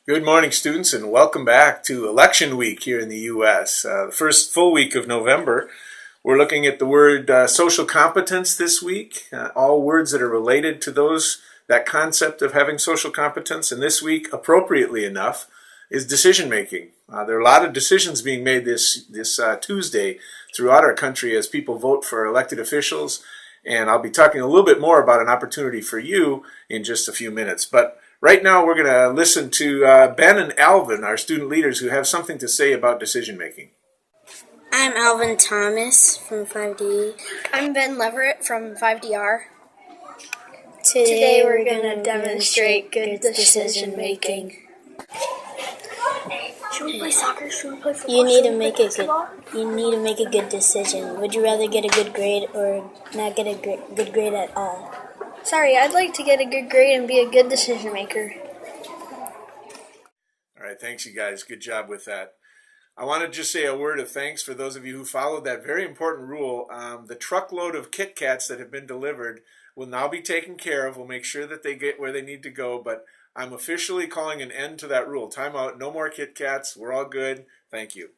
Good morning, students, and welcome back to election week here in the U.S. The first full week of November. We're looking at the word social competence this week, all words that are related to that concept of having social competence. And this week, appropriately enough, is decision making. There are a lot of decisions being made this Tuesday throughout our country as people vote for elected officials. And I'll be talking a little bit more about an opportunity for you in just a few minutes. But right now, we're going to listen to Ben and Alvin, our student leaders, who have something to say about decision making. I'm Alvin Thomas from 5D. I'm Ben Leverett from 5DR. Today we're going to demonstrate good decision making. Should we play soccer? Should we play football? You need to make a good decision. Would you rather get a good grade or not get a good grade at all? Sorry, I'd like to get a good grade and be a good decision maker. All right, thanks you guys. Good job with that. I want to just say a word of thanks for those of you who followed that very important rule. The truckload of Kit Kats that have been delivered will now be taken care of. We'll make sure that they get where they need to go, but I'm officially calling an end to that rule. Time out. No more Kit Kats. We're all good. Thank you.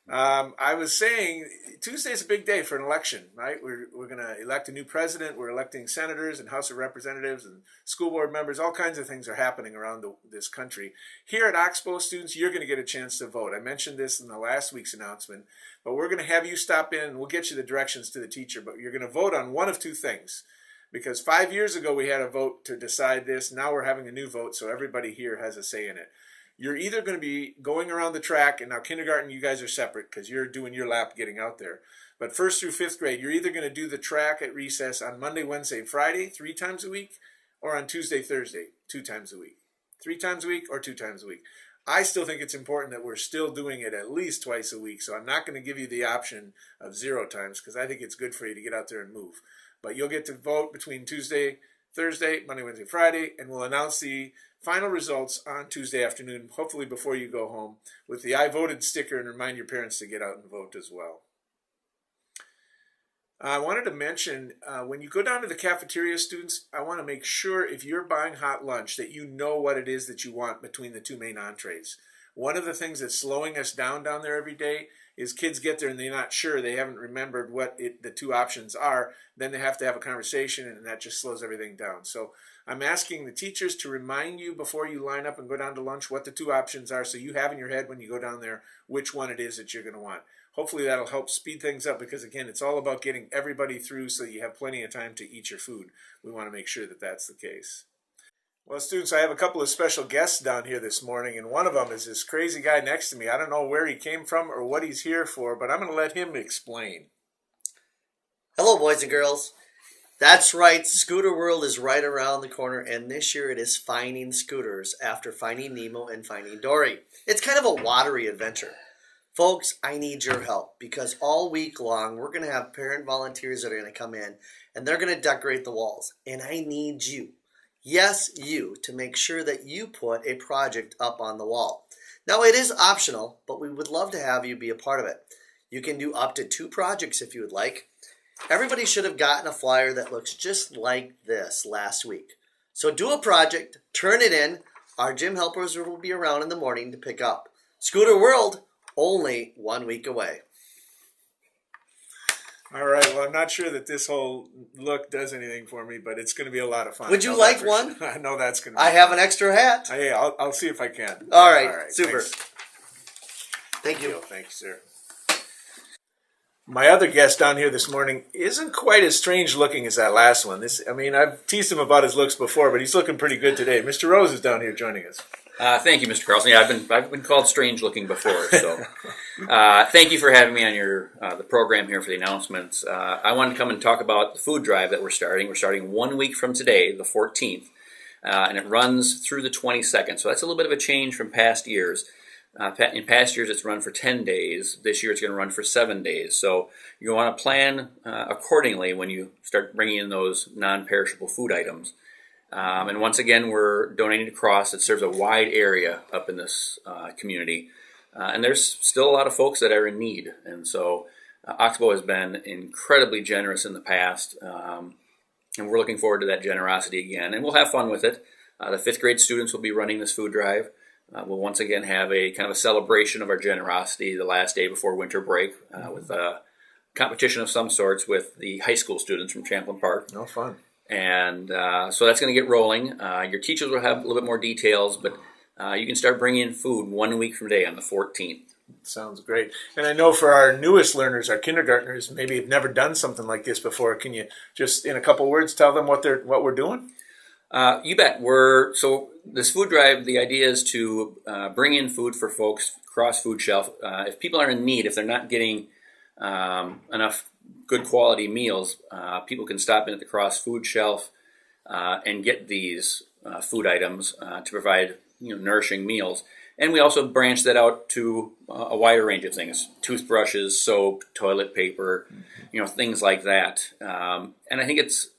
I was saying Tuesday's a big day for an election, right? We're going to elect a new president. We're electing senators and House of Representatives and school board members. All kinds of things are happening around this country. Here at Oxbow, students, you're going to get a chance to vote. I mentioned this in the last week's announcement, but we're going to have you stop in and we'll get you the directions to the teacher, but you're going to vote on one of two things. Because 5 years ago we had a vote to decide this. Now we're having a new vote, so everybody here has a say in it. You're either going to be going around the track, and now kindergarten, you guys are separate because you're doing your lap getting out there. But first through fifth grade, you're either going to do the track at recess on Monday, Wednesday, Friday, 3 times a week, or on Tuesday, Thursday, 2 times a week. 3 times a week or 2 times a week. I still think it's important that we're still doing it at least twice a week, so I'm not going to give you the option of 0 times because I think it's good for you to get out there and move. But you'll get to vote between Tuesday, Thursday, Monday, Wednesday, Friday, and we'll announce the final results on Tuesday afternoon, hopefully before you go home, with the I voted sticker, and remind your parents to get out and vote as well. I wanted to mention, when you go down to the cafeteria, students, I want to make sure if you're buying hot lunch that you know what it is that you want between the 2 main entrees. One of the things that's slowing us down there every day is kids get there and they're not sure, they haven't remembered what the 2 options are, then they have to have a conversation and that just slows everything down. So I'm asking the teachers to remind you before you line up and go down to lunch what the 2 options are so you have in your head when you go down there which one it is that you're going to want. Hopefully that'll help speed things up because again, it's all about getting everybody through so you have plenty of time to eat your food. We want to make sure that that's the case. Well, students, I have a couple of special guests down here this morning, and one of them is this crazy guy next to me. I don't know where he came from or what he's here for, but I'm going to let him explain. Hello, boys and girls. That's right, Scooter World is right around the corner, and this year it is Finding Scooters after Finding Nemo and Finding Dory. It's kind of a watery adventure. Folks, I need your help because all week long we're going to have parent volunteers that are going to come in, and they're going to decorate the walls, and I need you. Yes, you, to make sure that you put a project up on the wall. Now, it is optional, but we would love to have you be a part of it. You can do up to 2 projects if you would like. Everybody should have gotten a flyer that looks just like this last week. So do a project, turn it in. Our gym helpers will be around in the morning to pick up. Scooter World, only 1 week away. All right, well, I'm not sure that this whole look does anything for me, but it's going to be a lot of fun. Would you like one? Sure. I know that's going to be I have an extra hat. Hey, I'll see if I can. All right, super. Thanks. Thank you. Thank you, sir. My other guest down here this morning isn't quite as strange looking as that last one. I've teased him about his looks before, but he's looking pretty good today. Mr. Rose is down here joining us. Thank you, Mr. Carlson. Yeah, I've been called strange looking before, so thank you for having me on your the program here for the announcements. I wanted to come and talk about the food drive that we're starting. We're starting 1 week from today, the 14th, and it runs through the 22nd. So that's a little bit of a change from past years. In past years, it's run for 10 days. This year, it's going to run for 7 days. So you want to plan accordingly when you start bringing in those non-perishable food items. And once again, we're donating to Cross. It serves a wide area up in this community. And there's still a lot of folks that are in need. And so Oxbow has been incredibly generous in the past. And we're looking forward to that generosity again. And we'll have fun with it. The 5th grade students will be running this food drive. we'll once again have a kind of a celebration of our generosity the last day before winter break with a competition of some sorts with the high school students from Champlin Park. No fun. And so that's going to get rolling. Your teachers will have a little bit more details, but you can start bringing in food 1 week from today on the 14th. Sounds great. And I know for our newest learners, our kindergartners, maybe have never done something like this before. Can you just, in a couple words, tell them what we're doing? You bet. So this food drive, the idea is to bring in food for folks across food shelf. If people are in need, if they're not getting enough good quality meals, people can stop in at the cross food shelf and get these food items to provide nourishing meals. And we also branch that out to a wider range of things: toothbrushes, soap, toilet paper, things like that. And I think it's,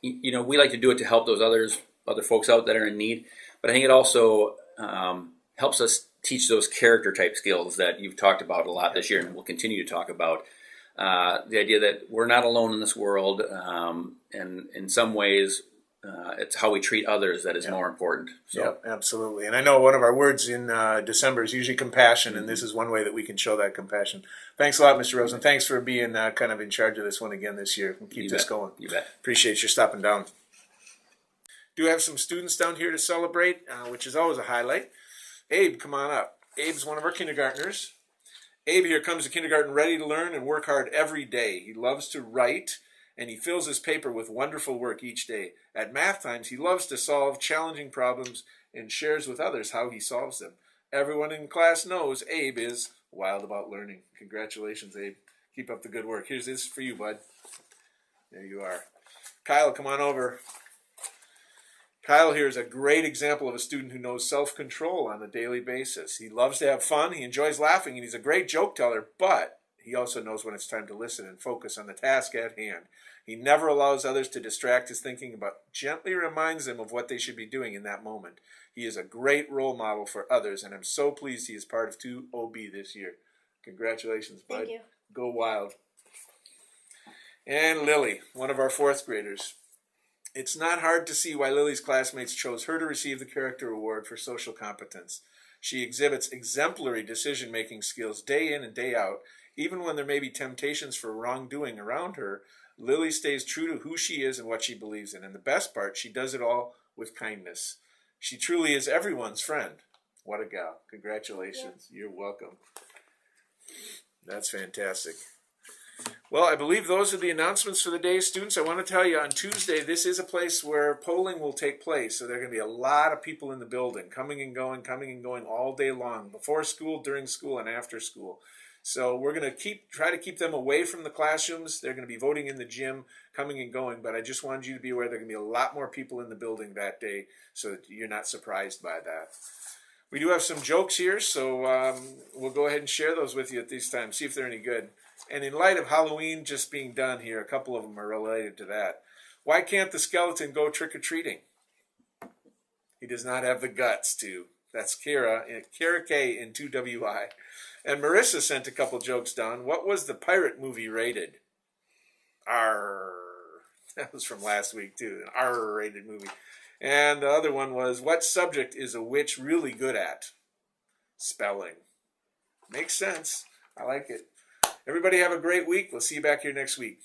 we like to do it to help those other folks out that are in need. But I think it also helps us teach those character type skills that you've talked about a lot this year, and we'll continue to talk about. The idea that we're not alone in this world, and in some ways, it's how we treat others that is more important. So. Yeah, absolutely. And I know one of our words in December is usually compassion, and this is one way that we can show that compassion. Thanks a lot, Mr. Rosen. Thanks for being kind of in charge of this one again this year. We'll keep this going. You bet. Appreciate you stopping down. Do have some students down here to celebrate, which is always a highlight. Abe, come on up. Abe's one of our kindergartners. Abe here comes to kindergarten ready to learn and work hard every day. He loves to write, and he fills his paper with wonderful work each day. At math times, he loves to solve challenging problems and shares with others how he solves them. Everyone in class knows Abe is wild about learning. Congratulations, Abe. Keep up the good work. Here's this for you, bud. There you are. Kyle, come on over. Kyle here is a great example of a student who knows self-control on a daily basis. He loves to have fun, he enjoys laughing, and he's a great joke teller, but he also knows when it's time to listen and focus on the task at hand. He never allows others to distract his thinking, but gently reminds them of what they should be doing in that moment. He is a great role model for others, and I'm so pleased he is part of 2OB this year. Congratulations, bud. Thank you. Go Wild. And Lily, one of our fourth graders. It's not hard to see why Lily's classmates chose her to receive the Character Award for social competence. She exhibits exemplary decision-making skills day in and day out. Even when there may be temptations for wrongdoing around her, Lily stays true to who she is and what she believes in. And the best part, she does it all with kindness. She truly is everyone's friend. What a gal. Congratulations. Yeah. You're welcome. That's fantastic. Well, I believe those are the announcements for the day. Students, I want to tell you on Tuesday, this is a place where polling will take place. So there are going to be a lot of people in the building coming and going all day long, before school, during school, and after school. So we're going to try to keep them away from the classrooms. They're going to be voting in the gym, coming and going. But I just wanted you to be aware there are going to be a lot more people in the building that day, so that you're not surprised by that. We do have some jokes here, so we'll go ahead and share those with you at this time, see if they're any good. And in light of Halloween just being done here, a couple of them are related to that. Why can't the skeleton go trick-or-treating? He does not have the guts to. That's Kara K in 2WI. And Marissa sent a couple jokes down. What was the pirate movie rated? R. That was from last week, too. An R-rated movie. And the other one was, what subject is a witch really good at? Spelling. Makes sense. I like it. Everybody have a great week. We'll see you back here next week.